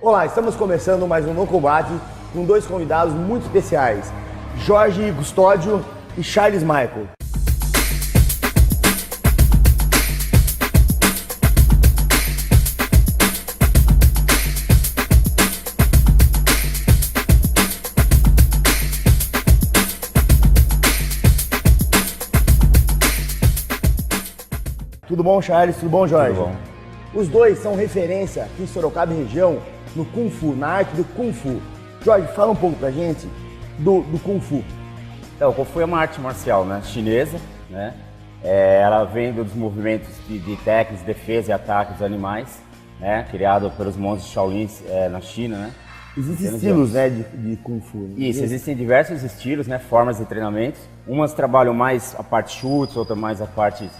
Olá, estamos começando mais um No Combate com dois convidados muito especiais, Jorge Custódio e Charles Michael. Tudo bom, Charles? Tudo bom, Jorge? Tudo bom. Os dois são referência aqui em Sorocaba e região no Kung Fu, na arte do Kung Fu. Jorge, fala um pouco pra gente do Kung Fu. Então, o Kung Fu é uma arte marcial, né, chinesa, né? Ela vem dos movimentos de técnicas, defesa e ataque dos animais, né? Criado pelos monges Shaolin na China, né? Existem estilos, né, de Kung Fu. Né? Isso, existem diversos estilos, né, formas de treinamento. Umas trabalham mais a parte chutes, outras mais a parte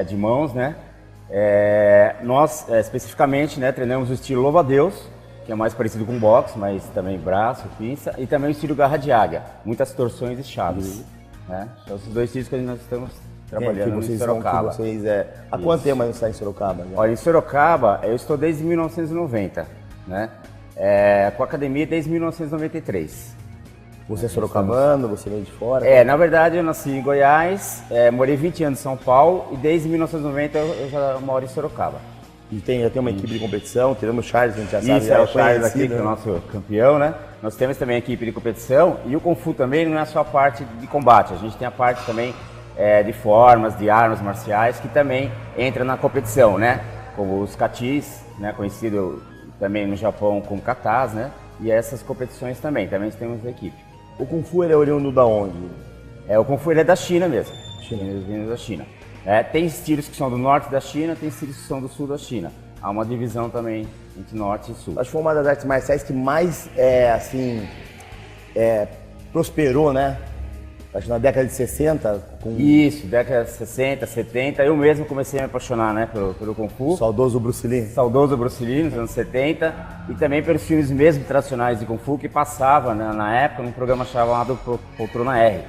de mãos, né? Nós, especificamente, né, treinamos o estilo louva-a-Deus, que é mais parecido com boxe, mas também braço, pinça, e também o estilo garra de águia, muitas torções e chaves. Né? Então, esses dois estilos que nós estamos trabalhando em Sorocaba. Há quanto tempo você está em Sorocaba? Já? Olha, em Sorocaba, eu estou desde 1990, né? Com a academia desde 1993. Você é sorocabano, você veio de fora? Na verdade eu nasci em Goiás, morei 20 anos em São Paulo e desde 1990 eu já moro em Sorocaba. E já tem uma equipe de competição, tirando o Charles, a gente já sabe. Isso, é o Charles aqui, que é o nosso campeão, né? Nós temos também a equipe de competição e o Kung Fu também não é só a parte de combate, a gente tem a parte também de formas, de armas marciais, que também entra na competição, né? Como os katis, né? Conhecido também no Japão como katas, né? E essas competições também temos a equipe. O Kung Fu ele é oriundo da onde? O Kung Fu ele é da China mesmo. Vindo da China. Tem estilos que são do norte da China, tem estilos que são do sul da China. Há uma divisão também entre norte e sul. Acho que foi uma das artes marciais que mais prosperou, né? Acho que na década de 60. Isso, década de 60, 70. Eu mesmo comecei a me apaixonar, né, pelo Kung Fu. Saudoso Bruce Lee. Saudoso Bruce Lee, nos anos 70. E também pelos filmes mesmo tradicionais de Kung Fu que passava, né, na época num programa chamado Poltrona R,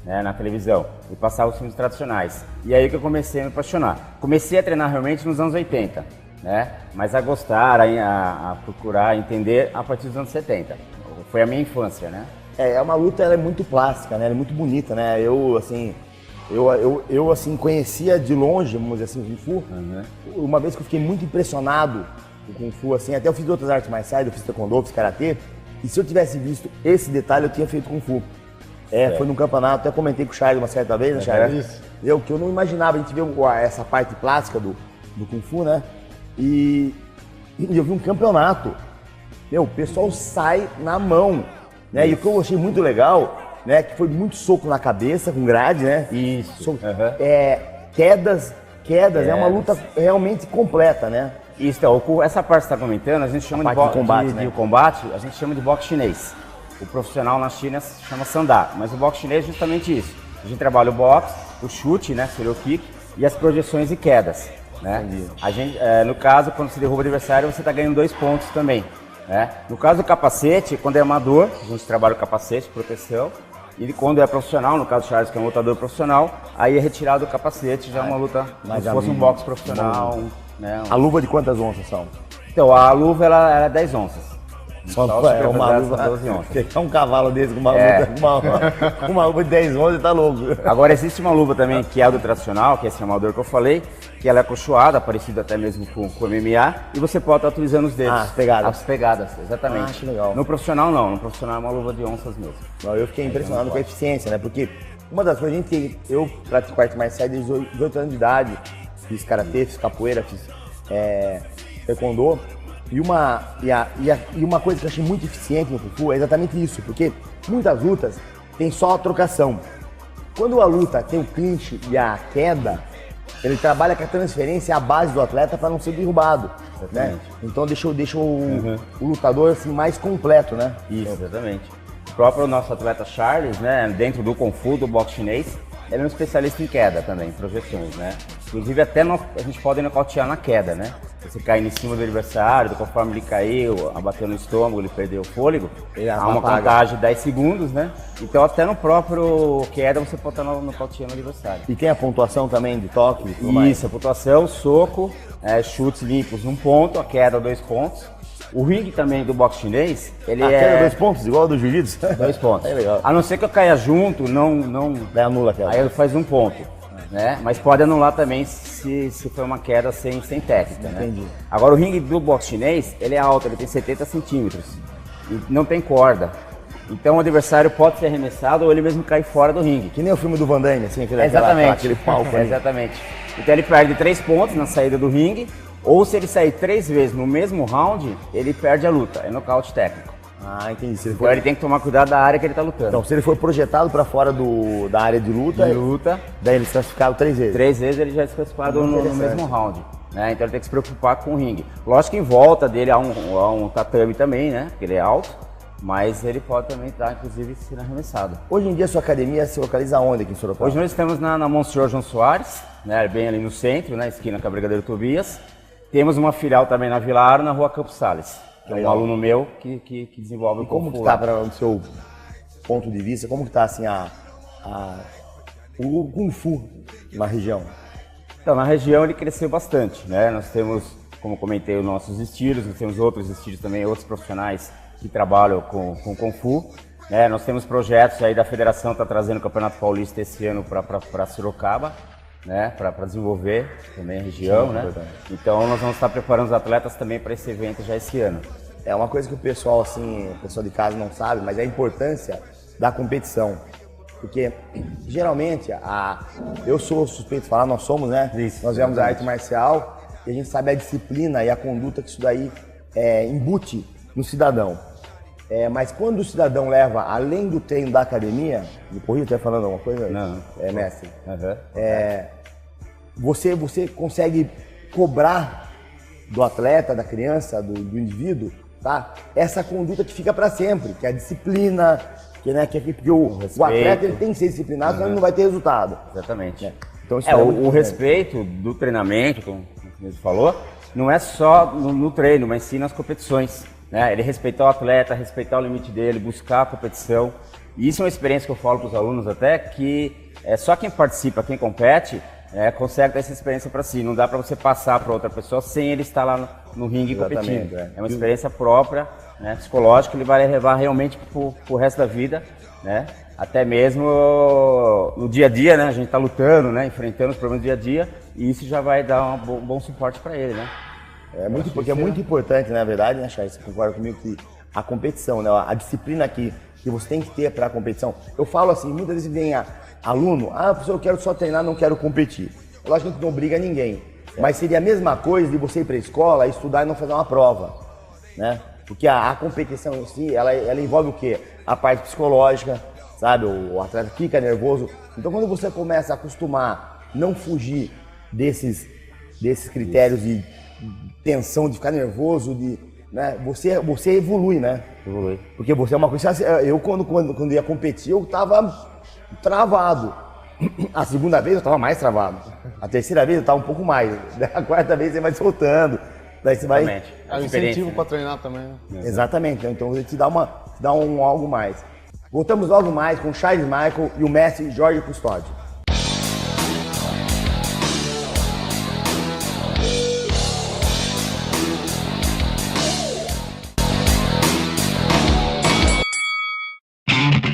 né, na televisão. E passava os filmes tradicionais. E aí que eu comecei a me apaixonar. Comecei a treinar realmente nos anos 80, né? Mas a gostar, a procurar, a entender a partir dos anos 70. Foi a minha infância, né? É uma luta, ela é muito plástica, né? Ela é muito bonita, né? Eu conhecia de longe, vamos dizer assim, o Kung Fu. Uhum. Uma vez que eu fiquei muito impressionado com o Kung Fu, assim, até eu fiz outras artes marciais, eu fiz taekwondo, fiz karatê, e se eu tivesse visto esse detalhe, eu tinha feito Kung Fu. Foi num campeonato, até comentei com o Charles uma certa vez, né, Charles? Que eu não imaginava, a gente viu essa parte plástica do Kung Fu, né? E eu vi um campeonato, o pessoal sai na mão. Né? E o que eu achei muito legal, né, que foi muito soco na cabeça, com grade, né? Isso. Quedas, é uma luta realmente completa, né? Isso, então, essa parte que você está comentando, a gente chama de combate, né? O combate, a gente chama de boxe chinês. O profissional na China se chama Sandá, mas o boxe chinês é justamente isso. A gente trabalha o boxe, o chute, né, seria o kick, e as projeções e quedas, né? A gente, no caso, quando você derruba o adversário, você está ganhando 2 pontos também. No caso do capacete, quando é amador, a gente trabalha o capacete, proteção, e quando é profissional, no caso do Charles, que é um lutador profissional, aí é retirado o capacete, já é uma luta como se fosse um boxe profissional. Né? A luva de quantas onças são? Então, a luva ela é 10 onças. Só uma luva, 12 onças. É um cavalo desse com uma luva de 10 onças, tá louco. Agora existe uma luva também que é a do tradicional, que é esse amador que eu falei, que ela é acolchoada, parecida até mesmo com o MMA, e você pode estar utilizando os dedos. As pegadas. As pegadas, exatamente. Acho legal. No profissional não, no profissional é uma luva de onças mesmo. Eu fiquei impressionado com a eficiência, né? Porque uma das coisas, eu pratico arte marcial desde 18 anos de idade, fiz karatê, fiz capoeira, fiz taekwondo. E uma coisa que eu achei muito eficiente no Kung Fu é exatamente isso, porque muitas lutas tem só a trocação. Quando a luta tem o clinch e a queda, ele trabalha com a transferência à base do atleta para não ser derrubado, né? Então deixa o lutador assim, mais completo, né? Isso, exatamente. O próprio nosso atleta Charles, né, dentro do Kung Fu, do boxe chinês, ele é um especialista em queda também, em projeções, né? Inclusive até a gente pode nocautear na queda, né? Você cair em cima do adversário, conforme ele caiu, abateu no estômago, ele perdeu o fôlego, há uma contagem de 10 segundos, né? Então até no próprio queda você pode estar nocauteando o adversário. E tem a pontuação também de toque? Isso, a pontuação, soco, chutes limpos 1 ponto, a queda 2 pontos. O ringue também do boxe chinês, ele Aquele 2 pontos, igual ao do jiu-jitsu? 2 pontos. É legal. A não ser que eu caia junto, não Daí anula aquela. aí ele faz 1 ponto. Né? Mas pode anular também se for uma queda sem técnica. Entendi. Né? Agora o ringue do boxe chinês, ele é alto, ele tem 70 centímetros. E não tem corda. Então o adversário pode ser arremessado ou ele mesmo cair fora do ringue. Que nem o filme do Van Damme, assim, Exatamente. aquele palco. Exatamente. Então ele perde 3 pontos na saída do ringue, ou se ele sair 3 vezes no mesmo round, ele perde a luta. É nocaute técnico. Ah, entendi. Se ele Então ele tem que tomar cuidado da área que ele está lutando. Então, se ele for projetado para fora da área de luta, daí ele é classificado 3 vezes. 3 vezes ele já é desclassificado no mesmo round. Né? Então ele tem que se preocupar com o ringue. Lógico que em volta dele há um tatame também, né? Porque ele é alto, mas ele pode também estar, inclusive, sendo arremessado. Hoje em dia a sua academia se localiza onde aqui em Sorocaba? Hoje nós estamos na Monsenhor João Soares, né? Bem ali no centro, na esquina com a Brigadeiro Tobias. Temos uma filial também na Vila Aro, na Rua Campos Sales. Que é um aluno meu que desenvolve o Kung Fu. Como que está, para o seu ponto de vista, como que está assim, o Kung Fu na região? Então, na região ele cresceu bastante, né? Nós temos, como comentei, os nossos estilos, nós temos outros estilos também, outros profissionais que trabalham com Kung Fu. Né? Nós temos projetos aí da federação, está trazendo o Campeonato Paulista esse ano para Sorocaba, né? Para desenvolver também a região, né? Então nós vamos estar preparando os atletas também para esse evento já esse ano. É uma coisa que o pessoal, assim, o pessoal de casa não sabe, mas é a importância da competição. Porque, geralmente, eu sou suspeito de falar, nós somos, né? Isso, nós vemos a arte marcial e a gente sabe a disciplina e a conduta que isso daí embute no cidadão. Mas quando o cidadão leva, além do treino da academia, me corrija, até falando alguma coisa? Não. Mestre. Uhum. Você consegue cobrar do atleta, da criança, do indivíduo, tá? Essa conduta que fica para sempre, que é a disciplina, porque o atleta ele tem que ser disciplinado, senão ele não vai ter resultado. Exatamente. Então, isso o respeito do treinamento, como você falou, não é só no treino, mas sim nas competições. Né? Ele respeitar o atleta, respeitar o limite dele, buscar a competição. E isso é uma experiência que eu falo para os alunos até, que só quem participa, quem compete, consegue ter essa experiência para si. Não dá para você passar para outra pessoa sem ele estar lá no ringue competindo. É uma experiência própria, né, psicológica, que ele vai levar realmente para o resto da vida, né? Até mesmo no dia a dia, né? A gente está lutando, né? Enfrentando os problemas do dia a dia, e isso já vai dar um bom suporte para ele, né? Porque é muito importante, na verdade, né, Chay? Você concorda comigo que a competição, né, a disciplina que você tem que ter para a competição. Eu falo assim, muitas vezes vem aluno, professor, eu quero só treinar, não quero competir. Eu acho que a gente não obriga ninguém, mas seria a mesma coisa de você ir para a escola, estudar e não fazer uma prova, né? Porque a competição em si, ela envolve o quê? A parte psicológica, sabe? O atleta fica nervoso. Então, quando você começa a acostumar, não fugir desses critérios de tensão, de ficar nervoso, né? Você evolui, né? Evolui. Porque você é uma coisa... Eu, quando ia competir, eu tava travado. A segunda vez eu tava mais travado. A terceira vez eu tava um pouco mais. A quarta vez você vai soltando. Daí você vai... É um incentivo para treinar também, né? Exatamente. Então ele te dá algo mais. Voltamos logo mais com o Charles Michael e o mestre Jorge Custódio.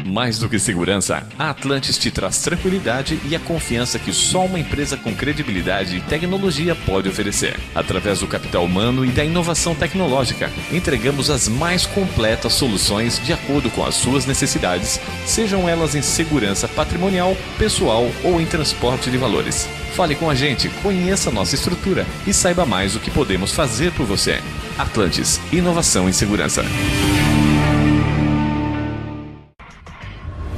Mais do que segurança, a Atlantis te traz tranquilidade e a confiança que só uma empresa com credibilidade e tecnologia pode oferecer. Através do capital humano e da inovação tecnológica, entregamos as mais completas soluções de acordo com as suas necessidades, sejam elas em segurança patrimonial, pessoal ou em transporte de valores. Fale com a gente, conheça nossa estrutura e saiba mais o que podemos fazer por você. Atlantis, inovação em segurança.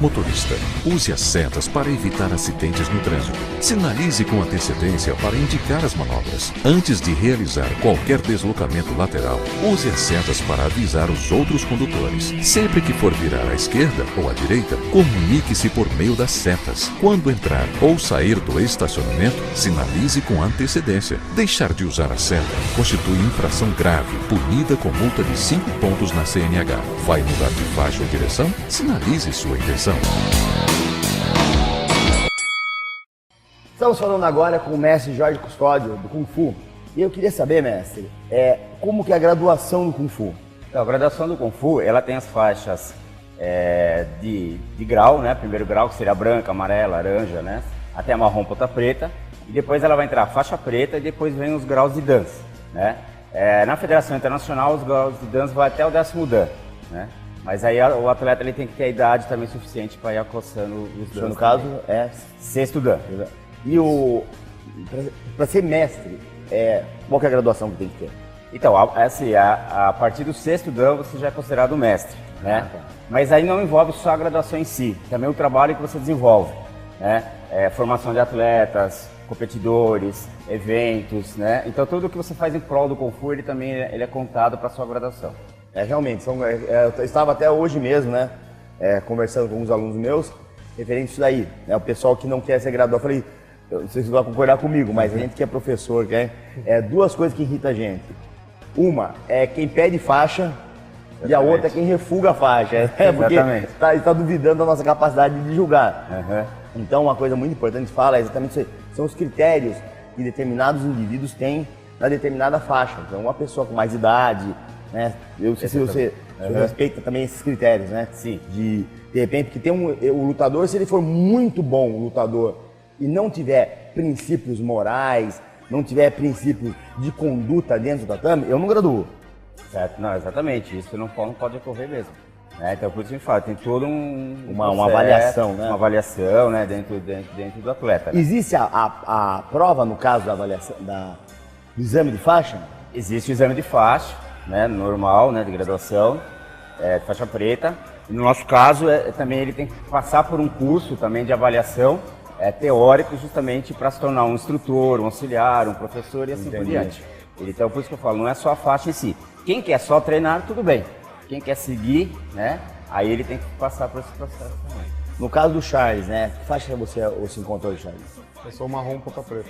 Motorista, use as setas para evitar acidentes no trânsito. Sinalize com antecedência para indicar as manobras. Antes de realizar qualquer deslocamento lateral, use as setas para avisar os outros condutores. Sempre que for virar à esquerda ou à direita, comunique-se por meio das setas. Quando entrar ou sair do estacionamento, sinalize com antecedência. Deixar de usar a seta constitui infração grave, punida com multa de 5 pontos na CNH. Vai mudar de faixa ou direção? Sinalize sua intenção. Estamos falando agora com o mestre Jorge Custódio, do Kung Fu. E eu queria saber, mestre, como que é a graduação do Kung Fu? Então, a graduação do Kung Fu, ela tem as faixas de grau, né? Primeiro grau, que seria branca, amarela, laranja, né? Até marrom, ponta preta. E depois ela vai entrar faixa preta e depois vem os graus de Dan, né? Na Federação Internacional, os graus de Dan vão até o 10º Dan, né? Mas aí o atleta ele tem que ter a idade também suficiente para ir alcançando os Dan. No caso, é 6º Dan. E para ser mestre, qual que é a graduação que tem que ter? Então, a partir do 6º Dan você já é considerado mestre, né? Mas aí não envolve só a graduação em si, também o trabalho que você desenvolve, né? Formação de atletas, competidores, eventos, né? Então tudo que você faz em prol do Kung Fu, ele também é contado para sua graduação. Realmente, eu estava até hoje mesmo, né? Conversando com alguns alunos meus, referente a isso daí, né? O pessoal que não quer ser graduado, eu falei, não sei se você vai concordar comigo, mas a gente que é professor, duas coisas que irritam a gente. Uma é quem pede faixa e a outra é quem refuga a faixa, porque está duvidando da nossa capacidade de julgar. Então, uma coisa muito importante que fala é exatamente isso aí, são os critérios que determinados indivíduos têm na determinada faixa. Então, uma pessoa com mais idade, né? Eu sei se você respeita também esses critérios, né? Sim. De repente, porque tem o lutador, se ele for muito bom lutador e não tiver princípios morais, não tiver princípios de conduta dentro do tatame, eu não graduo. Certo, não, exatamente, isso não pode ocorrer mesmo. Então, por isso que a gente fala, tem todo uma avaliação, né? Uma avaliação, né, dentro do atleta. Né? Existe a prova, no caso da avaliação, do exame de faixa? Existe o exame de faixa, né, normal, né, de graduação, de faixa preta. E no nosso caso, também ele tem que passar por um curso também de avaliação teórico, justamente para se tornar um instrutor, um auxiliar, um professor e assim por diante. Então, por isso que eu falo, não é só a faixa em si. Quem quer só treinar, tudo bem. Quem quer seguir, né, aí ele tem que passar por esse processo também. No caso do Charles, né, que faixa você se encontrou, Charles? Eu sou marrom, ponta preta.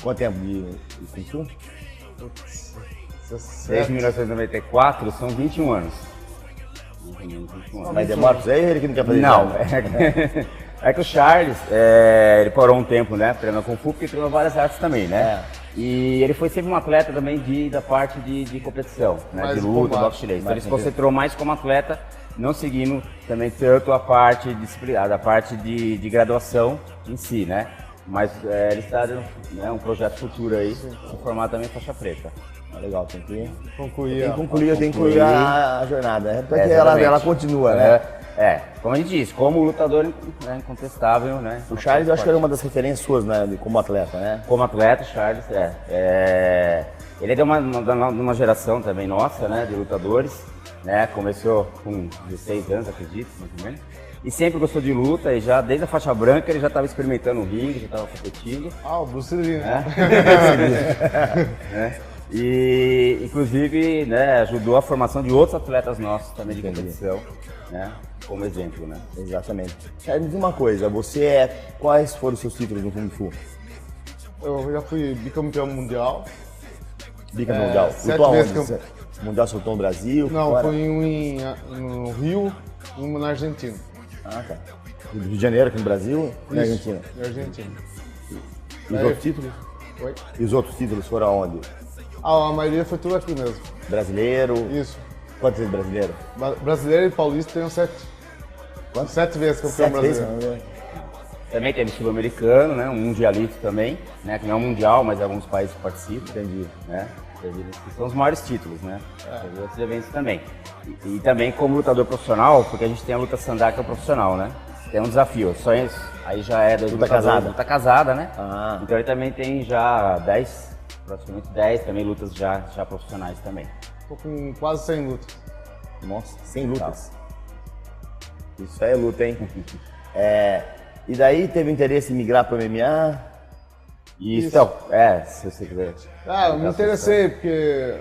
Quanto tempo de Kung Fu? Desde 1994, são 21 anos. Mas demora pra você, ele que não quer fazer não, é que o Charles, ele parou um tempo, né, treinando Kung Fu, porque treinou várias artes também, né? E ele foi sempre um atleta também da parte de competição, né, de luta, boxe chinês. Então ele se concentrou mais como atleta, não seguindo também tanto a parte disciplinar, a parte de graduação em si, né? Mas ele está né, um projeto futuro aí, se formar também em faixa preta. Legal, tem que concluir a jornada, porque ela continua, né? Como a gente disse, como lutador incontestável, né? O Charles, eu acho que era uma das referências suas, né, como atleta, né? Como atleta, o Charles, ele é de uma geração também nossa, né, de lutadores, né? Começou com 16 anos, acredito, mais ou menos. E sempre gostou de luta, e já desde a faixa branca ele já estava experimentando o ringue, já estava competindo. O Bruce Lee, né? E, inclusive, né, ajudou a formação de outros atletas nossos também de competição, né, como exemplo, né? Exatamente. Quero dizer uma coisa, quais foram os seus títulos no Kung Fu? Eu já fui bicampeão mundial. Bicampeão mundial? 7 vezes Mundial soltou no Brasil? Não, fora? foi no Rio e um na Argentina. Ah, tá. Rio de Janeiro, aqui no Brasil e na Argentina? Na Argentina. E os outros títulos? Oi? E os outros títulos foram aonde? A maioria foi tudo aqui mesmo. Brasileiro? Isso. Quantas vezes brasileiro? Brasileiro e paulista tem 7. Quantas? 7 vezes campeão brasileiro. Também teve sul-americano, né? Um mundialista também, né? Que não é um mundial, mas alguns países participam. Entendi. Né? São os maiores títulos, né? Teve outros eventos também. E também como lutador profissional, porque a gente tem a luta Sandá, que é o profissional, né? Tem um desafio, só isso. Aí já é da luta casada. Luta casada, né? Então ele também tem já praticamente 10 também lutas já profissionais também. Tô com quase 100 lutas. Nossa, 100 lutas. Isso aí é luta, hein? E daí teve interesse em migrar para o MMA? Isso. Se você quiser. Eu me interessei porque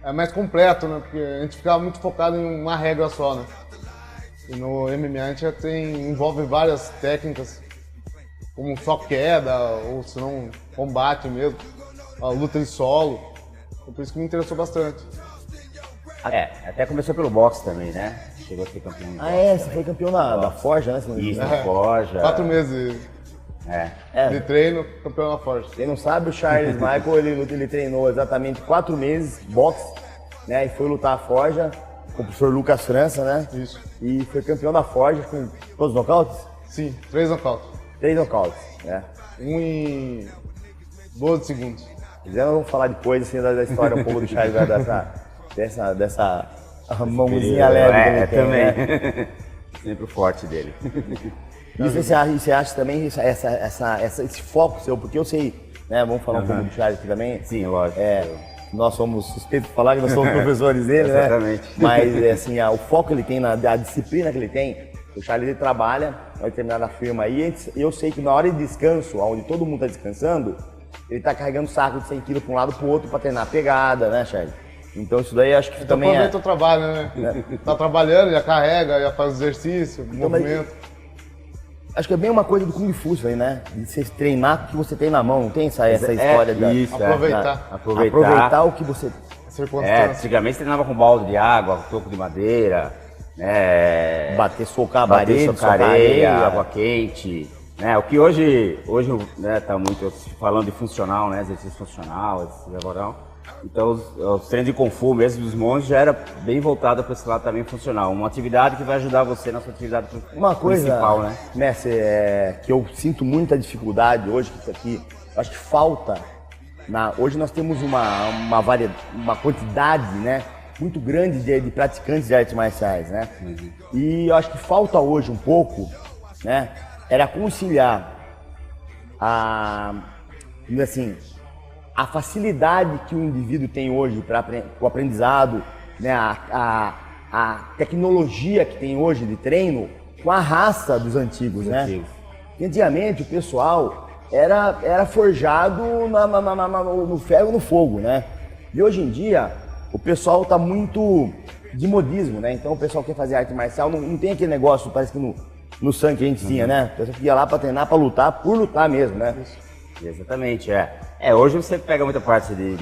é mais completo, né? Porque a gente ficava muito focado em uma regra só, né? E no MMA a gente já envolve várias técnicas, como só queda, ou se não, combate mesmo, a luta em solo. Por isso que me interessou bastante. Até começou pelo boxe também, né? Chegou a ser campeão. Você foi campeão da Forja, né? Isso, na Forja. 4 meses. de treino, campeão da Forja. Quem não sabe, o Charles Michael, ele treinou exatamente 4 meses, boxe, né? E foi lutar a Forja com o professor Lucas França, né? Isso. E foi campeão da Forja com todos os nocautes? Sim, 3 nocautes. 3 nocautes, né? Um em 12 segundos. Nós vamos falar depois, assim, da história um pouco do Charles, dessa mãozinha leve que ele tem, também. né? Sempre o forte dele. E você acha também esse foco seu, porque eu sei, né? Vamos falar um pouco do Charles aqui também. Sim, lógico. Nós somos suspeitos de falar que nós somos professores dele, né? Exatamente. Mas assim, o foco que ele tem, a disciplina que ele tem, o Charles ele trabalha em uma determinada firma aí, eu sei que na hora de descanso, onde todo mundo está descansando, ele está carregando saco de 100 kg para um lado para o outro para treinar a pegada, né, Charles? Então isso daí acho que Então também aproveita o trabalho, né? Tá trabalhando, já carrega, já faz exercício, Então, movimento. acho que é bem uma coisa do Kung Fu isso aí, né? De você treinar com o que você tem na mão, não tem essa história isso, aproveitar o que você... Circunstância. Antigamente você treinava com balde de água, toco de madeira, né? socar a parede, socar areia, água quente, né? O que hoje né, tá muito se falando de funcional, né? Exercício funcional, exercício laboral. Então os treinos de Kung Fu mesmo dos monges já era bem voltado para esse lado também funcional. Uma atividade que vai ajudar você na sua atividade uma coisa, principal, né? Mestre, que eu sinto muita dificuldade hoje, que isso aqui, acho que falta. Hoje nós temos uma quantidade, né, muito grande de praticantes de artes marciais, né? E eu acho que falta hoje um pouco, né, era conciliar a facilidade que o indivíduo tem hoje para o aprendizado, né, a tecnologia que tem hoje de treino com a raça dos antigos, né? E antigamente o pessoal era forjado no ferro e no fogo, né? E hoje em dia o pessoal tá muito de modismo, né? Então o pessoal quer fazer arte marcial, não tem aquele negócio, parece que no sangue que a gente tinha, né? O pessoal ia lá para treinar, para lutar, por lutar mesmo, né? Exatamente, hoje você pega muita parte de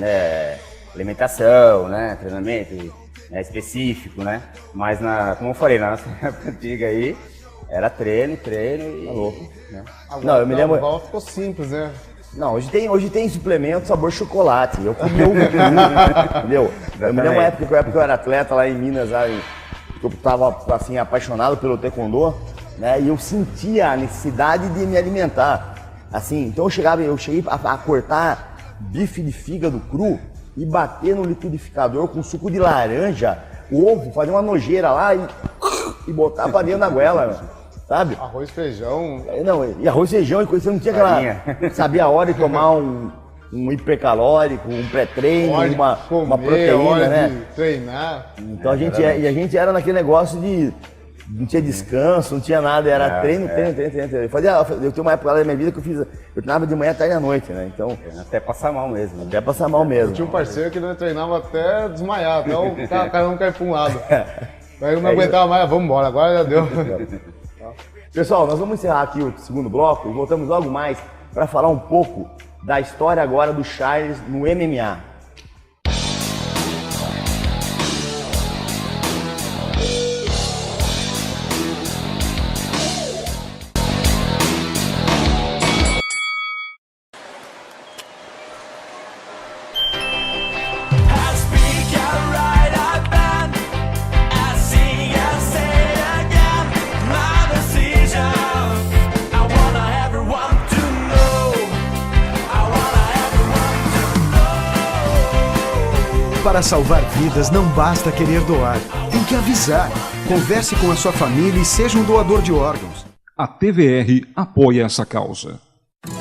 alimentação, né, treinamento específico, né, mas como eu falei, na nossa época antiga aí, era treino e... Tá louco, né? Não, eu me lembro... Agora ficou simples, né? Não, hoje tem suplemento sabor chocolate, eu comi ovo, entendeu? Eu me lembro uma época que eu era atleta lá em Minas, eu tava assim, apaixonado pelo taekwondo, né, e eu sentia a necessidade de me alimentar. Assim, então eu cheguei a cortar bife de fígado cru e bater no liquidificador com suco de laranja, ovo, fazer uma nojeira lá e botar pra dentro da goela, sabe? Arroz, feijão. Não, e arroz, feijão e coisa, você não tinha aquela... Sabia a hora de tomar um hipercalórico, um pré-treino, uma proteína, hora né? de treinar. Então a gente era naquele negócio de... Não tinha descanso, não tinha nada, era treino. Eu tenho uma época da minha vida que eu treinava de manhã, tarde e à noite, né? Então, até passar mal mesmo. Até passar mal mesmo. Eu tinha um parceiro que treinava até desmaiar, até o cara não cair pra um lado. Daí eu não aguentava mais, vamos embora, agora já deu. Pessoal, nós vamos encerrar aqui o segundo bloco e voltamos logo mais para falar um pouco da história agora do Charles no MMA. Para salvar vidas, não basta querer doar, tem que avisar. Converse com a sua família e seja um doador de órgãos. A TVR apoia essa causa.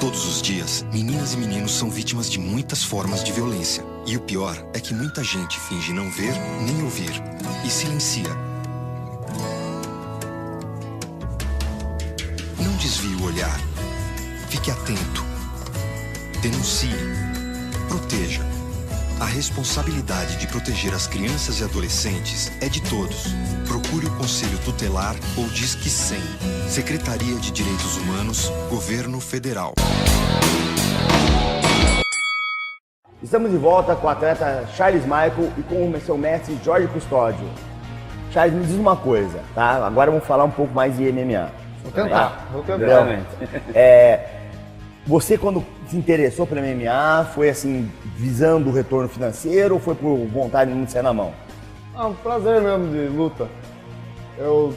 Todos os dias, meninas e meninos são vítimas de muitas formas de violência. E o pior é que muita gente finge não ver nem ouvir e silencia. Não desvie o olhar. Fique atento. Denuncie. Proteja. A responsabilidade de proteger as crianças e adolescentes é de todos. Procure o Conselho Tutelar ou Disque 100. Secretaria de Direitos Humanos, Governo Federal. Estamos de volta com o atleta Charles Michael e com o seu mestre Jorge Custódio. Charles, me diz uma coisa, tá? Agora vamos falar um pouco mais de MMA. Vou tentar. Você, quando se interessou pelo MMA, foi assim, visando o retorno financeiro ou foi por vontade de não sair na mão? Um prazer mesmo de luta. Eu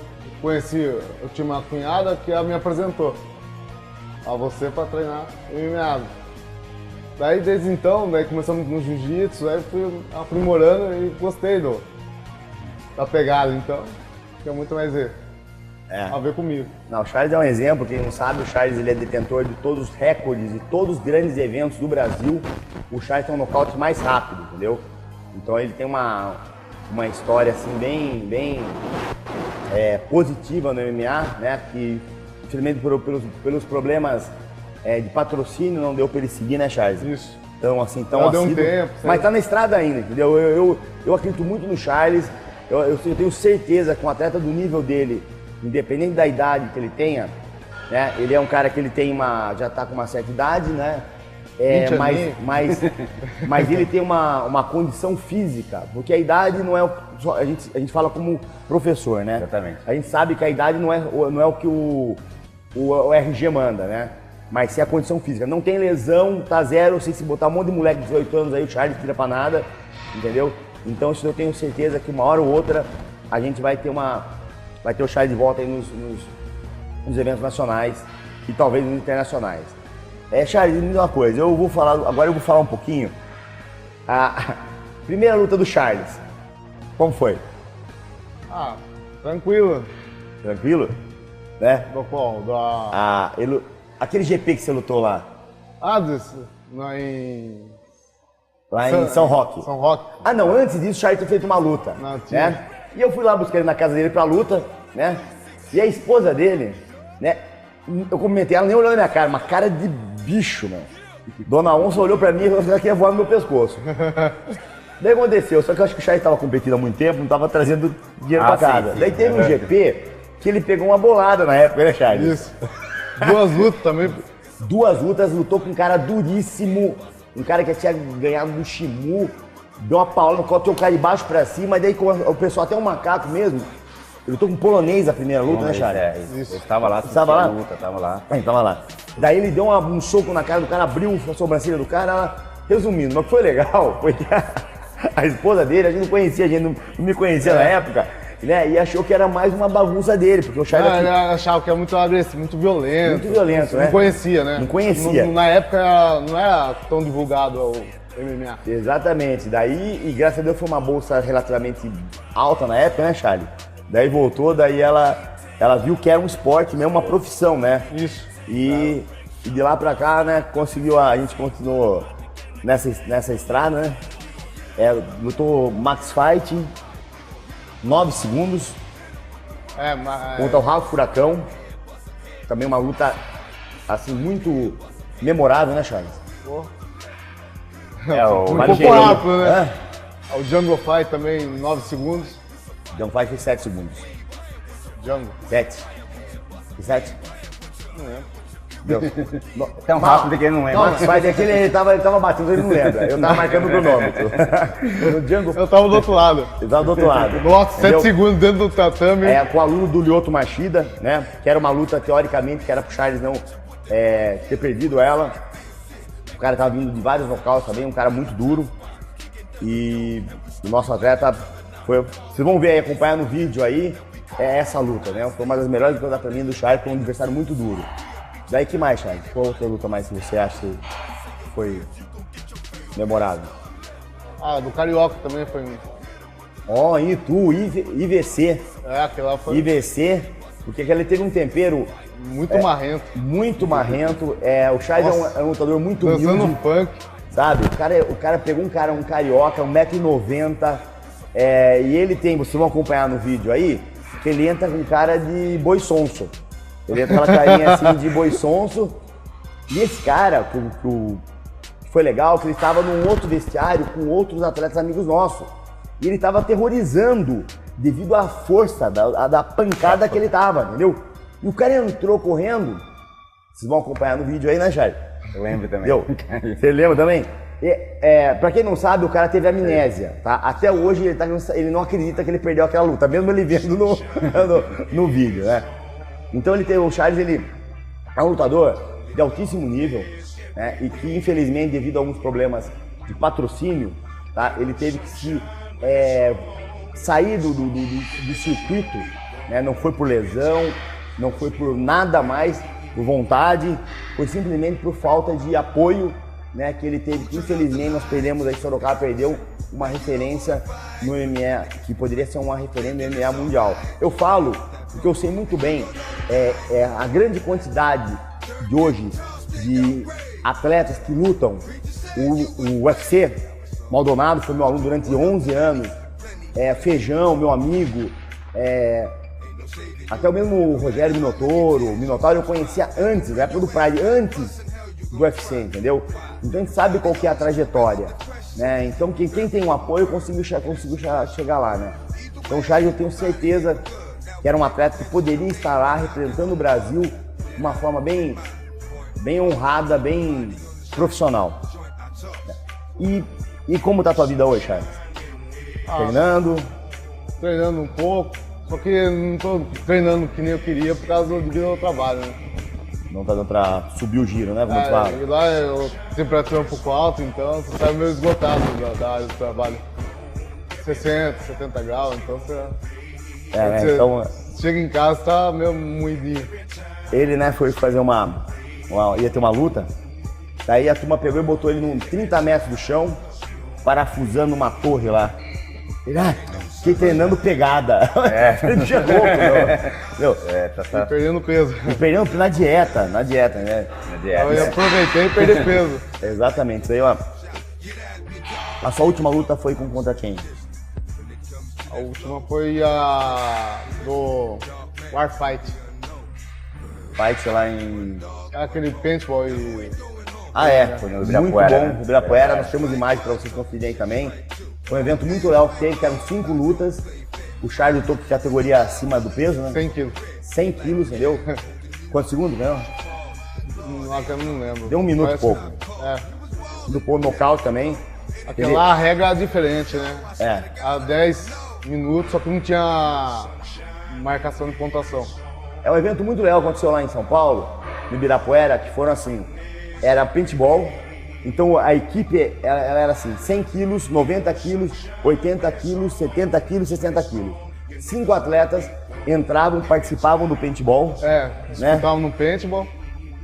tinha uma cunhada que ela me apresentou a você para treinar MMA. Daí, desde então, começamos no jiu-jitsu, aí fui aprimorando e gostei da pegada, então, tinha muito mais a ver comigo. Não, o Charles é um exemplo, quem não sabe, o Charles ele é detentor de todos os recordes e todos os grandes eventos do Brasil. O Charles tem um nocaute mais rápido, entendeu? Então ele tem uma história assim bem positiva no MMA, né? Que infelizmente pelos problemas de patrocínio não deu para ele seguir, né, Charles? Isso. Então assim, deu um tempo, mas tá na estrada ainda, entendeu? Eu acredito muito no Charles. Eu tenho certeza que um atleta do nível dele, independente da idade que ele tenha, né? Ele é um cara que ele tem já tá com uma certa idade, né? Mas ele tem uma condição física, porque a idade não é a gente fala como professor, né? Exatamente. A gente sabe que a idade não é o que o RG manda, né? Mas sim a condição física. Não tem lesão, tá zero, se botar um monte de moleque de 18 anos aí, o Charles tira pra nada, entendeu? Então isso eu tenho certeza que uma hora ou outra a gente vai ter o Charles de volta aí nos eventos nacionais e talvez nos internacionais. Charles, me diz uma coisa, agora eu vou falar um pouquinho. A primeira luta do Charles, como foi? Tranquilo. Tranquilo? Né? Do qual? Aquele GP que você lutou lá. Lá em São Roque. São Roque. Não, antes disso o Charles tinha feito uma luta. Né? E eu fui lá buscar ele na casa dele pra luta, né? E a esposa dele, né? Eu comentei, ela nem olhou na minha cara, uma cara de bicho, mano. Dona Onça olhou pra mim e falou que ela queria voar no meu pescoço. Daí aconteceu, só que eu acho que o Charles estava competindo há muito tempo, não estava trazendo dinheiro pra casa. Daí teve um GP que ele pegou uma bolada na época, né, Charles? Isso. 2 lutas também. 2 lutas, lutou com um cara duríssimo, um cara que tinha ganhado do Shimu, deu uma paulada, colocou o cara de baixo pra cima, e daí o pessoal, até um macaco mesmo, ele lutou com um polonês a primeira luta, né, Charles? Isso. Eu estava lá, estava lá? Tava lá. Tava lá. Daí ele deu um soco na cara do cara, abriu a sobrancelha do cara, resumindo, mas o que foi legal foi que a esposa dele, a gente não conhecia, a gente não me conhecia na época, né? E achou que era mais uma bagunça dele, porque o Charles... Ele achava que era muito agressivo, muito violento. Muito violento, né? Não conhecia, né? Não conhecia. Na época não era tão divulgado o MMA. Exatamente. Daí, e graças a Deus foi uma bolsa relativamente alta na época, né, Charlie? Daí voltou, daí ela viu que era um esporte mesmo, uma profissão, né? Isso. E de lá pra cá, né, a gente continuou nessa estrada, né? Lutou Max Fight, 9 segundos, contra o Rafa Furacão. Também uma luta, assim, muito memorável, né, Charles? Um pouco rápido, né? O Jungle Fight também, 9 segundos. Jungle Fight foi 7 segundos. Jungle? 7. 7? Não lembro. Tão rápido que ele não lembra. Não, mas aquele ele tava batendo, ele não lembra. Eu tava marcando o cronômetro. No Jungle... Eu tava do outro lado. Eu tava do outro lado. Nossa, 7 segundos dentro do tatame. Com o aluno do Lyoto Machida, né? Que era uma luta, teoricamente, que era pro Charles não ter perdido ela. O cara tava vindo de vários locais também, um cara muito duro. E o nosso atleta foi... Vocês vão ver aí, acompanhar no vídeo aí, essa luta, né? Foi uma das melhores lutas pra mim do Charles, foi um adversário muito duro. Daí que mais, Charles? Qual outra luta mais que você acha que foi memorável? Do Carioca também foi. Itu, IVC. Aquela foi. IVC, porque ele teve um tempero... Muito marrento. Muito marrento. O Charles é um lutador muito humilde. Dançando funk. Sabe? O cara pegou um carioca, 1,90 m. E ele tem, vocês vão acompanhar no vídeo aí, que ele entra com cara de boi sonso. Ele entra com aquela carinha assim de boi sonso. E esse cara, que foi legal, que ele estava num outro vestiário com outros atletas amigos nossos. E ele estava aterrorizando devido à força da pancada que ele estava, entendeu? E o cara entrou correndo. Vocês vão acompanhar no vídeo aí, né, Charles? Eu lembro também. Você lembra também? Pra quem não sabe, o cara teve amnésia, tá? Até hoje ele não acredita que ele perdeu aquela luta, mesmo ele vendo no vídeo, né? Então o Charles, ele é um lutador de altíssimo nível, né? E que infelizmente devido a alguns problemas de patrocínio, tá? Ele teve que sair do circuito, né? Não foi por lesão, não foi por nada mais, por vontade, foi simplesmente por falta de apoio, né? Que ele teve, que infelizmente nós perdemos, aí Sorocaba perdeu uma referência no MMA, que poderia ser uma referência no MMA mundial. Eu falo porque eu sei muito bem a grande quantidade de hoje de atletas que lutam o UFC. Maldonado foi meu aluno durante 11 anos, Feijão, meu amigo, até o mesmo Rogério Minotauro. O Minotauro eu conhecia antes, na época do Pride, antes do UFC, entendeu? Então a gente sabe qual que é a trajetória, né? Então quem tem um apoio conseguiu chegar lá, né? Então o Charles, eu tenho certeza que era um atleta que poderia estar lá representando o Brasil de uma forma bem honrada, bem profissional. E como tá a tua vida hoje, Charles? Treinando um pouco, só que não tô treinando que nem eu queria por causa do meu trabalho, né? Não tá dando pra subir o giro, né? Como tu fala. E lá a temperatura é um pouco alta, então você tá meio esgotado da área do trabalho. 60, 70 graus, então você então chega em casa, tá meio moidinho. Ele, né, foi fazer ia ter uma luta, daí a turma pegou e botou ele num 30 metros do chão, parafusando uma torre lá. Ele, fiquei treinando pegada. Ele tinha louco, meu. Tá perdendo peso. Perdendo na dieta, né? Eu aproveitei e perdi peso. Exatamente, isso aí, ó. A sua última luta foi contra quem? A última foi a do Warfight. Fight lá em... Aquele paintball e... Foi no Ibirapuera. Muito bom, Ibirapuera, nós temos imagens para vocês conferirem aí também. Foi um evento muito legal que teve, que eram 5 lutas. O Charles lutou com categoria acima do peso, né? 100 quilos. 100 quilos, entendeu? Quantos segundos ganhou? Eu não lembro. Deu 1 minuto e pouco. Do nocaute também. Aquela regra é diferente, né? Há 10 minutos, só que não tinha marcação de pontuação. É um evento muito legal que aconteceu lá em São Paulo, no Ibirapuera, que foram assim, era paintball. Então a equipe ela era assim, 100 quilos, 90 quilos, 80 quilos, 70 quilos, 60 quilos. 5 atletas entravam, participavam do paintball. Disputavam no paintball.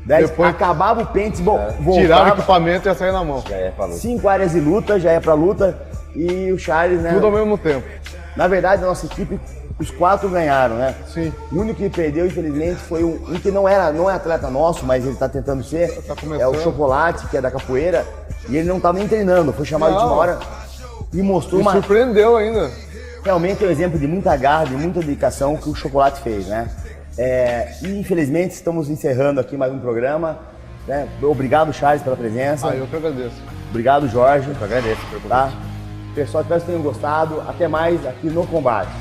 Depois acabava o paintball, tirava o equipamento e ia sair na mão. 5 áreas de luta, já ia pra luta. E o Charles, né? Tudo ao mesmo tempo. Na verdade, a nossa equipe, os 4 ganharam, né? Sim. O único que perdeu, infelizmente, foi um que não é atleta nosso, mas ele tá tentando ser. É o Chocolate, que é da capoeira. E ele não tava nem treinando, foi chamado de última hora e mostrou Me surpreendeu ainda. Realmente é um exemplo de muita garra, de muita dedicação que o Chocolate fez, né? E infelizmente estamos encerrando aqui mais um programa. Né? Obrigado, Charles, pela presença. Eu que agradeço. Obrigado, Jorge. Eu agradeço. Tá? Pessoal, espero que tenham gostado. Até mais aqui no Combate.